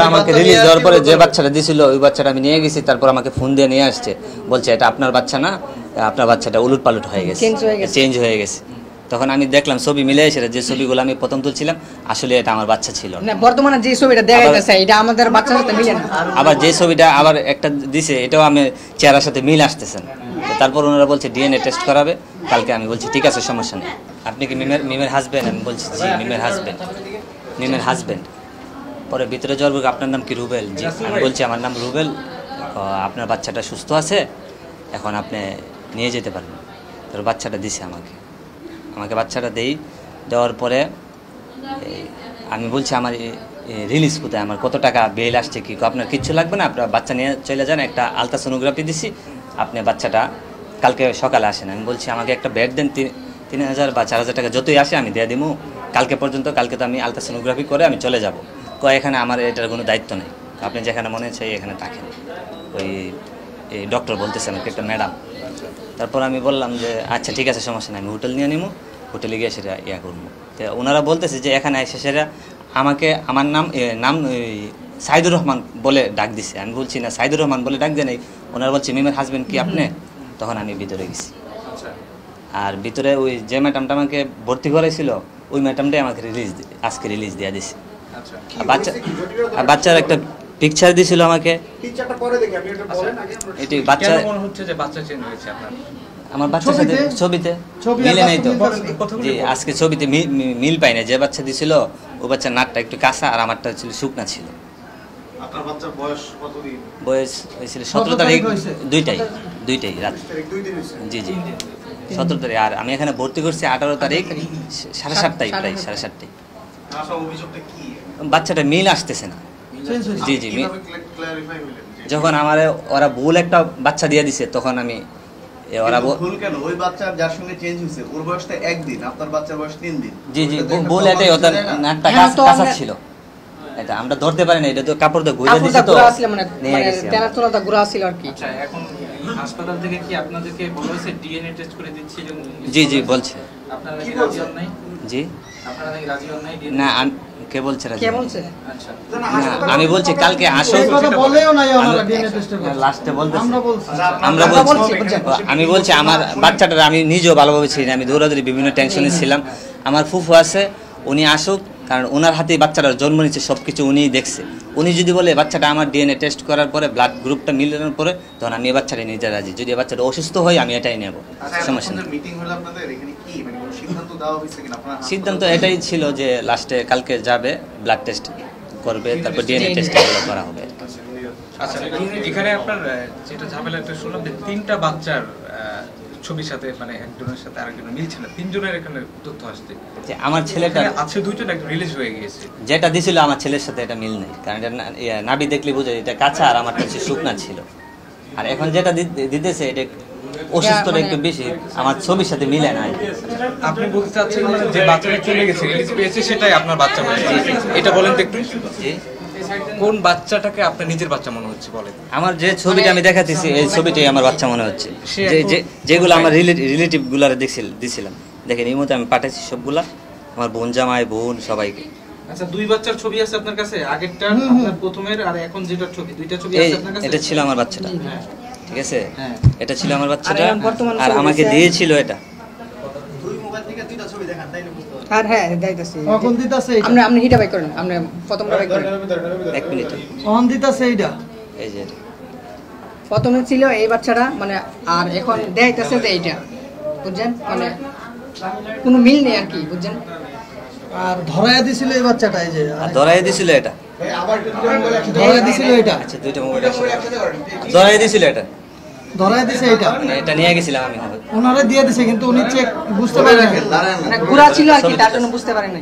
আমাকে রিলিজ দেওয়ার পরে যে বাচ্চাটা দিছিল ওই বাচ্চাটা আমি নিয়ে গেছি, তারপর আমাকে ফোন দিয়ে নিয়ে আসছে, বলছে এটা আপনার বাচ্চা না, আপনার বাচ্চাটা উলট পালট হয়ে গেছে, চেঞ্জ হয়ে গেছে। তখন আমি দেখলাম ছবি মিলে এসে যে ছবিগুলো আমি প্রথম তুলছিলাম আসলে এটা আমার বাচ্চা ছিল না। বর্তমানে যে ছবিটা দেখা যাচ্ছে এটা আমাদের বাচ্চার সাথে মিলে না। আবার যে ছবিটা আবার একটা দিছে এটাও আমি চেহারার সাথে মিল আসতেছে না। তারপর ওনারা বলছে ডিএনএ টেস্ট করাবে কালকে। আমি বলছি ঠিক আছে, সমস্যা নেই। আপনি কি মিমের হাজবেন্ড? আমি বলছি জি মিমের হাজবেন্ড। পরে ভিতরে যাওয়ার পর আপনার নাম কি? রুবেল। জি। আমি বলছি আমার নাম রুবেল, আপনার বাচ্চাটা সুস্থ আছে, এখন আপনি নিয়ে যেতে পারবেন। তোর বাচ্চাটা দিছে আমাকে বাচ্চাটা দেওয়ার পরে আমি বলছি আমার রিলিজ কোথায়, আমার কত টাকা বেল আসছে, কি আপনার কিচ্ছু লাগবে না, আপনার বাচ্চা নিয়ে চলে যান, একটা আলট্রাসোনোগ্রাফি দিছি, আপনি বাচ্চাটা কালকে সকালে আসেন। আমি বলছি আমাকে একটা বেড দেন, 3000 বা 4000 টাকা যতই আসে আমি দিয়ে দিব কালকে পর্যন্ত, কালকে তো আমি আলট্রাসোনোগ্রাফি করে আমি চলে যাব। এখানে আমার এটার কোনো দায়িত্ব নেই, আপনি যেখানে মনে হচ্ছে এখানে থাকেন। ওই ডক্টর বলতেছে আমাকে একটা ম্যাডাম। তারপর আমি বললাম যে আচ্ছা ঠিক আছে, সমস্যা নেই, আমি হোটেল নিয়ে নিবো, হোটেলে গিয়ে সেটা করবো। তো ওনারা বলতেছে যে এখানে এসে সেটা আমাকে আমার নাম সাইদুর রহমান বলে ডাক দিছে। আমি বলছি না, সাইদুর রহমান বলে ডাক দেয় নাই। ওনারা বলছে মিমের হাজবেন্ড কি আপনি? তখন আমি ভিতরে গেছি, আর ভিতরে ওই যে ম্যাডামটা আমাকে ভর্তি করেছিল ওই ম্যাডামটাই আমাকে আজকে রিলিজ দিয়ে দিছে। বাচ্চার একটা পিকচার দিছিল আমাকে, এটি বাচ্চা আমার বাচ্চার সাথে ছবিতে মিলে নাই তো। জি, আজকে ছবিতে মিল পাই না। যে বাচ্চা দিছিল ও বাচ্চার নাকটা একটু কাঁচা আর আমারটা ছিল শুকনা ছিল। বয়স হয়েছিল 17 তারিখ, দুইটাই রাত। জি 17 তারিখ। আর আমি এখানে ভর্তি করছি 18 তারিখ 7:30 প্রায় 7:30। বাচ্চাটা মিল আসতেছে না। জি যখন আমার ওরা ভুল একটা বাচ্চা দিয়ে দিছে তখন আমি ভুল কেন? ওই বাচ্চা যার সঙ্গে চেঞ্জ হইছে ওর বয়সটা 1 দিন, আপনার বাচ্চার বয়স 3 দিন। জি ভুল এটাই, ওটা নাকটা কাঁচা ছিল, এটা আমরা ধরতে পারি না। এটা তো কাপড় দিয়ে ঘুরে দিছে তো মানে তেনার তোলাটা ঘোরা ছিল আর কি। আচ্ছা, এখন হাসপাতাল থেকে কি আপনাদেরকে বলা হয়েছে ডিএনএ টেস্ট করে দিচ্ছি? জি বলছে। আপনারা কি রাজি হন নাই? জি আপনারা কি রাজি হন নাই? না, কে বলছে রাজি? কে বলছে? আচ্ছা, আমি বলছি কালকে আসো। এই কথা বলেও নাই আমরা ডিএনএ টেস্টে লাস্টে বলতেছি আমরা বলছি। আমি বলছি আমার বাচ্চাটা আমি নিজেও ভালোভাবে ছিলাম, আমি দৌড়াদৌড়ি বিভিন্ন টেনশনে ছিলাম। আমার ফুফু আছে, উনি আসুক, কারণ ওনার হাতেই বাচ্চাটা জন্ম নিচ্ছে, সব কিছু উনিই দেখছে। উনি যদি বলে বাচ্চাটা আমার ডিএনএ টেস্ট করার পরে ব্লাড গ্রুপটা মিলানোর পরে তখন আমি এই বাচ্চাটা নিতে রাজি। যদি বাচ্চাটা অসুস্থ হয় আমি এটাই নেব, সমস্যা নেই। সিদ্ধান্ত এটাই ছিল যে লাস্টে কালকে যাবে, ব্লাড টেস্ট করবে, তারপর ডিএনএ টেস্ট করা হবে। আচ্ছা, এখানে আপনার যেটা ঝামেলা একটা শুনলাম যে 3টা বাচ্চার ছবির সাথে মানে একজনের সাথে আরেকজনের মিলছে না, 3জনের এখানে তথ্য আসছে যে আমার ছেলেটা আছে 2জন একদম রিলিজ হয়ে গিয়েছে। যেটা দিছিল আমার ছেলের সাথে এটা মিল নেই, কারণ এটা নাভি দেখলে বোঝা যায় এটা কাঁচা আর আমারটা হচ্ছে শুকনা ছিল। আর এখন যেটা দিতেছে এটা অসুস্থটা একটু বেশি, আমার ছবির সাথে মিলে না। আপনি বলতে চাচ্ছেন মানে যে বাচ্চাটা চলে গেছে রিলিজ পেয়েছে সেটাই আপনার বাচ্চা মনে হচ্ছে, এটা বলেন তো একটু। জি, কোন বাচ্চাটাকে আপনার নিজের বাচ্চা মনে হচ্ছে বলেন? আমার যে ছবিটা আমি দেখাতেছি এই ছবিটাই আমার বাচ্চা মনে হচ্ছে। যেগুলো আমার রিলেটিভ গুলারে দিছিলাম, দেখেন এই মতো আমি পাঠাইছি সবগুলা, আমার বোন জামাই বোন সবাইকে। আচ্ছা, 2 বাচ্চার ছবি আছে আপনার কাছে, আগেরটা আপনার প্রথমের আর এখন যেটা ছবি, 2টা ছবি আছে আপনার কাছে? এটা ছিল আমার বাচ্চাটা, ঠিক আছে, এটা ছিল আমার বাচ্চাটা, আর আমাকে দিয়েছিল এটা। দুই মোবাইল থেকে 2টা ছবি দেখান, তাই না? আর হ্যাঁ দেখাইতাছি। কখন দিতাছে এটা? আমরা হিটা বাই করেন, আমরা প্রথমটা বাই করেন। 1 মিনিট। কখন দিতাছে এটা? এই যে প্রথমে ছিল এই বাচ্চাটা মানে, আর এখন দেখাইতাছে যে এইটা, বুঝছেন, মানে কোনো মিল নেই আর কি, বুঝছেন। আর ধরায়া দিছিল এই বাচ্চাটা, এই যে ধরাই দিছিল এটা, ধরায়া দিছিল এটা। আচ্ছা, 2টা মোবাইল ধরাই দিছিল এটা, ধরায়া দিছে এটা, এটা নিয়ে গেছিলাম আমি। ওনারে দিয়ে দিছে কিন্তু উনি চেক বুঝতে পারেন না, মানে ঘোরা ছিল আর কি, তার জন্য বুঝতে পারেন না।